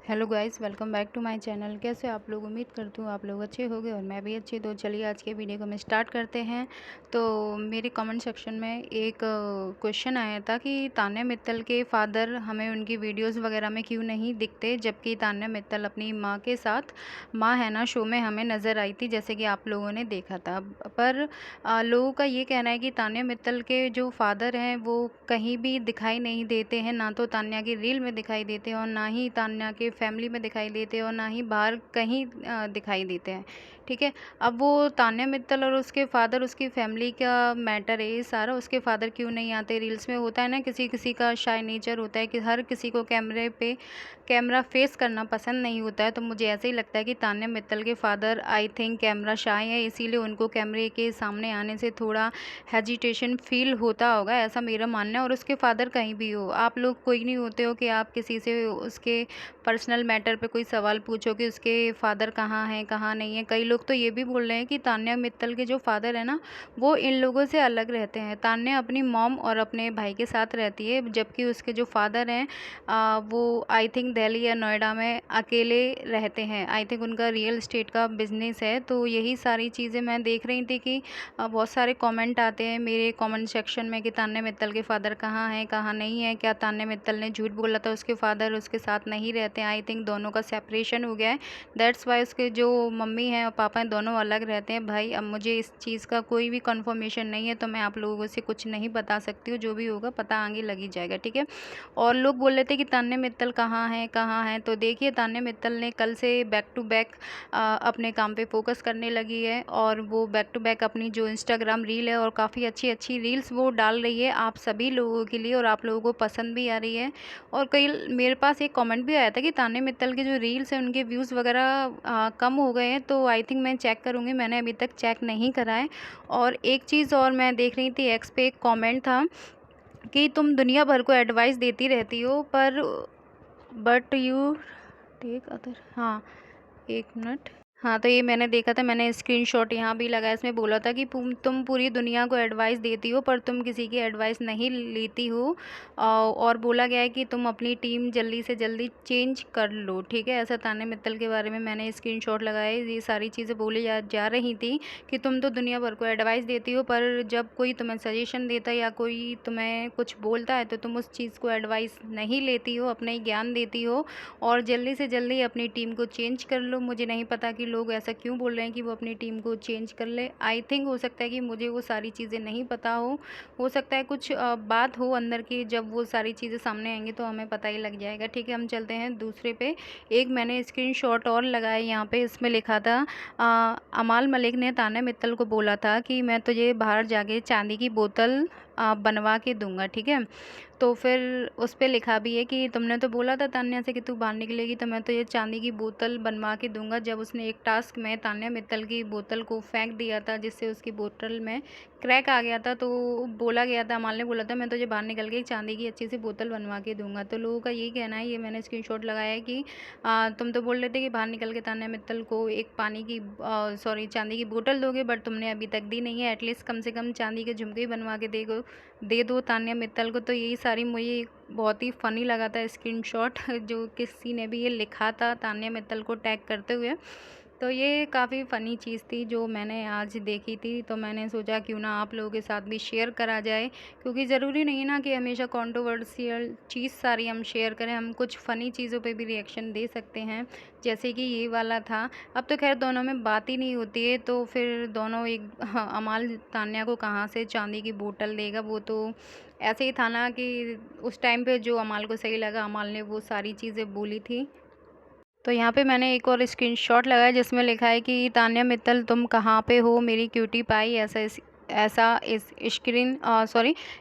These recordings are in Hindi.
Hello guys, welcome back to my channel. कैसे आप लोग? उम्मीद करती हूँ आप लोग अच्छे होंगे और मैं भी अच्छी। तो चलिए आज के वीडियो को हम स्टार्ट करते हैं। तो मेरे कमेंट सेक्शन में एक क्वेश्चन आया था कि तान्या मित्तल के फादर हमें उनकी वीडियोस वगैरह में क्यों नहीं दिखते, जबकि तान्या मित्तल अपनी माँ के साथ माँ है ना शो में हमें नज़र आई थी, जैसे कि आप लोगों ने देखा था। पर लोगों का ये कहना है कि तान्या मित्तल के जो फादर हैं वो कहीं भी दिखाई नहीं देते हैं, ना तो तान्या की रील में दिखाई देते हैं और ना ही तान्या के फैमिली में दिखाई देते हैं और ना ही बाहर कहीं दिखाई देते हैं। ठीक है। अब वो तान्या मित्तल और उसके फादर, उसकी फैमिली का मैटर है ये सारा। उसके फादर क्यों नहीं आते रील्स में? होता है ना, किसी किसी का शाय नेचर होता है कि हर किसी को कैमरे पे कैमरा फेस करना पसंद नहीं होता है। तो मुझे ऐसे ही लगता है कि तान्या मित्तल के father I think camera shy है, इसीलिए उनको कैमरे के सामने आने से थोड़ा हेजिटेशन फील होता होगा, ऐसा मेरा मानना है। और उसके फादर कहीं भी हो, आप लोग कोई नहीं होते हो कि आप किसी से उसके पर्सनल मैटर पे कोई सवाल पूछो कि उसके फादर कहाँ हैं कहाँ नहीं है। कई लोग तो ये भी बोल रहे हैं कि तान्या मित्तल के जो फादर है ना, वो इन लोगों से अलग रहते हैं। तान्या अपनी मॉम और अपने भाई के साथ रहती है, जबकि उसके जो फादर हैं वो आई थिंक दिल्ली या नोएडा में अकेले रहते हैं। आई थिंक उनका रियल एस्टेट का बिजनेस है। तो यही सारी चीज़ें मैं देख रही थी कि बहुत सारे कमेंट आते हैं मेरे कमेंट सेक्शन में कि तान्या मित्तल के फादर कहाँ हैं कहाँ नहीं है। क्या तान्या मित्तल ने झूठ बोला था? उसके फादर उसके साथ नहीं रहते हैं। आई थिंक दोनों का सेपरेशन हो गया है। दैट्स वाई उसके जो मम्मी हैं और पापा हैं दोनों अलग रहते हैं। भाई अब मुझे इस चीज़ का कोई भी कंफर्मेशन नहीं है, तो मैं आप लोगों से कुछ नहीं बता सकती हूँ। जो भी होगा पता आगे लग ही जाएगा। ठीक है। और लोग बोल रहे थे कि तान्या मित्तल कहाँ है कहाँ है। तो देखिए, तान्या मित्तल ने कल से बैक टू बैक अपने काम पे फोकस करने लगी है और वो बैक टू बैक अपनी जो इंस्टाग्राम रील है और काफ़ी अच्छी अच्छी रील्स वो डाल रही है आप सभी लोगों के लिए, और आप लोगों को पसंद भी आ रही है। और कई मेरे पास एक कमेंट भी आया था कि तान्या मित्तल के जो रील्स हैं उनके व्यूज़ वगैरह कम हो गए हैं। तो आई थिंक मैं चेक करूँगी, मैंने अभी तक चेक नहीं करा है। और एक चीज़ और मैं देख रही थी, एक्स पे एक कॉमेंट था कि तुम दुनिया भर को एडवाइस देती रहती हो पर बट यू टेक अदर। हाँ, एक मिनट। हाँ, तो ये मैंने देखा था, मैंने स्क्रीनशॉट यहाँ भी लगाया। इसमें बोला था कि तुम पूरी दुनिया को एडवाइस देती हो पर तुम किसी की एडवाइस नहीं लेती हो। और बोला गया है कि तुम अपनी टीम जल्दी से जल्दी चेंज कर लो। ठीक है, ऐसा तान्या मित्तल के बारे में मैंने स्क्रीनशॉट लगाए। ये सारी चीज़ें बोली जा रही थी कि तुम तो दुनिया भर को एडवाइस देती हो, पर जब कोई तुम्हें सजेशन देता है या कोई तुम्हें कुछ बोलता है तो तुम उस चीज़ को एडवाइस नहीं लेती हो, अपना ही ज्ञान देती हो। और जल्दी से जल्दी अपनी टीम को चेंज कर लो। मुझे नहीं पता कि लोग ऐसा क्यों बोल रहे हैं कि वो अपनी टीम को चेंज कर ले। आई थिंक हो सकता है कि मुझे वो सारी चीज़ें नहीं पता हो सकता है कुछ बात हो अंदर की। जब वो सारी चीज़ें सामने आएंगी तो हमें पता ही लग जाएगा। ठीक है, हम चलते हैं दूसरे पे। एक मैंने स्क्रीनशॉट और लगाया यहाँ पे, इसमें लिखा था अमाल मलिक ने तान्या मित्तल को बोला था कि मैं तुझे बाहर जाके चांदी की बोतल बनवा के दूंगा। ठीक है, तो फिर उस पे लिखा भी है कि तुमने तो बोला था तान्या से कि तू बाहर निकलेगी तो मैं तो ये चांदी की बोतल बनवा के दूंगा। जब उसने एक टास्क में तान्या मित्तल की बोतल को फेंक दिया था, जिससे उसकी बोतल में क्रैक आ गया था, तो बोला गया था, अमाल ने बोला था मैं तुझे बाहर निकल के एक चांदी की अच्छी सी बोतल बनवा के दूंगा। तो लोगों का यही कहना है, ये मैंने स्क्रीनशॉट लगाया है कि तुम तो बोल रहे थे कि बाहर निकल के तान्या मित्तल को एक पानी की सॉरी चांदी की बोतल दोगे, बट तुमने अभी तक दी नहीं है। एटलीस्ट कम से कम चांदी के झुमके ही बनवा के दे दो तान्या मित्तल को। तो यही सारी मुझे बहुत ही फ़नी लगा था स्क्रीनशॉट जो किसी ने भी ये लिखा था तान्या मित्तल को टैग करते हुए। तो ये काफ़ी फ़नी चीज़ थी जो मैंने आज देखी थी। तो मैंने सोचा क्यों ना आप लोगों के साथ भी शेयर करा जाए, क्योंकि ज़रूरी नहीं ना कि हमेशा कंट्रोवर्शियल चीज़ सारी हम शेयर करें। हम कुछ फ़नी चीज़ों पे भी रिएक्शन दे सकते हैं, जैसे कि ये वाला था। अब तो खैर दोनों में बात ही नहीं होती है, तो फिर दोनों एक हाँ, अमाल तान्या को कहाँ से चांदी की बोतल देगा? वो तो ऐसे ही था ना कि उस टाइम पे जो अमाल को सही लगा अमाल ने वो सारी चीज़ें बोली थी। तो यहाँ पे मैंने एक और स्क्रीनशॉट लगाया जिसमें लिखा है कि तान्या मित्तल तुम कहाँ पे हो मेरी क्यूटी पाई, ऐसा इस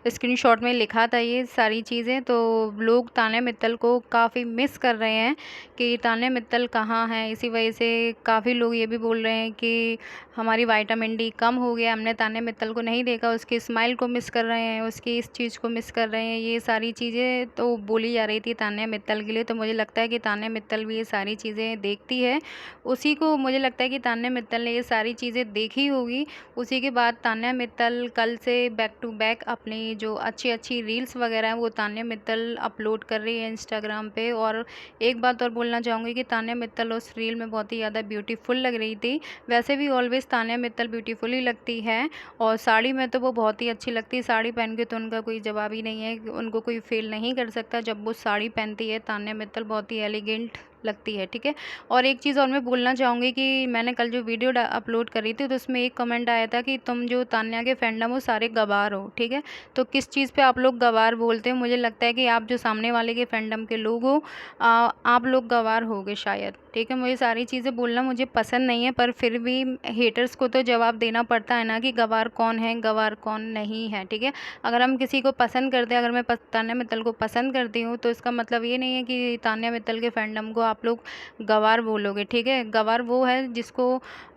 स्क्रीनशॉट में लिखा था ये सारी चीज़ें। तो लोग तान्या मित्तल को काफ़ी मिस कर रहे हैं कि तान्या मित्तल कहाँ है। इसी वजह से काफ़ी लोग ये भी बोल रहे हैं कि हमारी विटामिन डी कम हो गया, हमने तान्या मित्तल को नहीं देखा, उसकी स्माइल को मिस कर रहे हैं, उसकी इस चीज़ को मिस कर रहे हैं। ये सारी चीज़ें तो बोली जा रही थी तान्या मित्तल के लिए। तो मुझे लगता है कि तान्या मित्तल भी ये सारी चीज़ें देखती है। उसी को मुझे लगता है कि तान्या मित्तल ने ये सारी चीज़ें देखी होगी, उसी के बाद तान्या मित्तल कल से बैक टू बैक अपनी जो अच्छी रील्स वगैरह हैं वो तान्या मित्तल अपलोड कर रही है इंस्टाग्राम पे। और एक बात और बोलना चाहूँगी कि तान्या मित्तल उस रील में बहुत ही ज़्यादा ब्यूटीफुल लग रही थी। वैसे भी ऑलवेज़ तान्या मित्तल ब्यूटीफुल ही लगती है, और साड़ी में तो वो बहुत ही अच्छी लगती है। साड़ी पहन के तो उनका कोई जवाब ही नहीं है, उनको कोई फेल नहीं कर सकता जब वो साड़ी पहनती है। तान्या मित्तल बहुत ही एलिगेंट लगती है, ठीक है। और एक चीज़ और मैं बोलना चाहूँगी कि मैंने कल जो वीडियो अपलोड करी थी तो उसमें एक कमेंट आया था कि तुम जो तान्या के फैंडम हो सारे गवार हो, ठीक है। तो किस चीज़ पे आप लोग गवार बोलते हो? मुझे लगता है कि आप जो सामने वाले के फैंडम के लोग हो, आप लोग गवार होगे शायद, ठीक है। मुझे सारी चीज़ें बोलना मुझे पसंद नहीं है, पर फिर भी हेटर्स को तो जवाब देना पड़ता है ना कि गवार कौन है, गवार कौन नहीं है, ठीक है। अगर हम किसी को पसंद करते हैं, अगर मैं तान्या मित्तल को पसंद करती हूँ तो इसका मतलब ये नहीं है कि तान्या मित्तल के फैंडम को आप लोग गवार बोलोगे, ठीक है। गवार वो है जिसको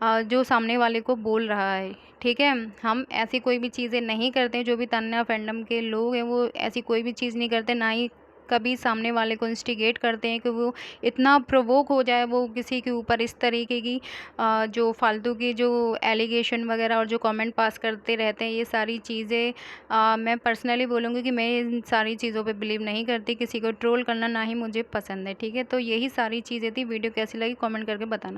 जो सामने वाले को बोल रहा है, ठीक है। हम ऐसी कोई भी चीज़ें नहीं करते, जो भी तान्या फैंडम के लोग हैं वो ऐसी कोई भी चीज़ नहीं करते, ना ही कभी सामने वाले को इंस्टिगेट करते हैं कि वो इतना प्रोवोक हो जाए, वो किसी के ऊपर इस तरीके की जो फालतू की जो एलिगेशन वगैरह और जो कमेंट पास करते रहते हैं। ये सारी चीज़ें मैं पर्सनली बोलूँगी कि मैं इन सारी चीज़ों पे बिलीव नहीं करती। किसी को ट्रोल करना ना ही मुझे पसंद है, ठीक है। तो यही सारी चीज़ें थी। वीडियो कैसी लगी कमेंट करके बताना।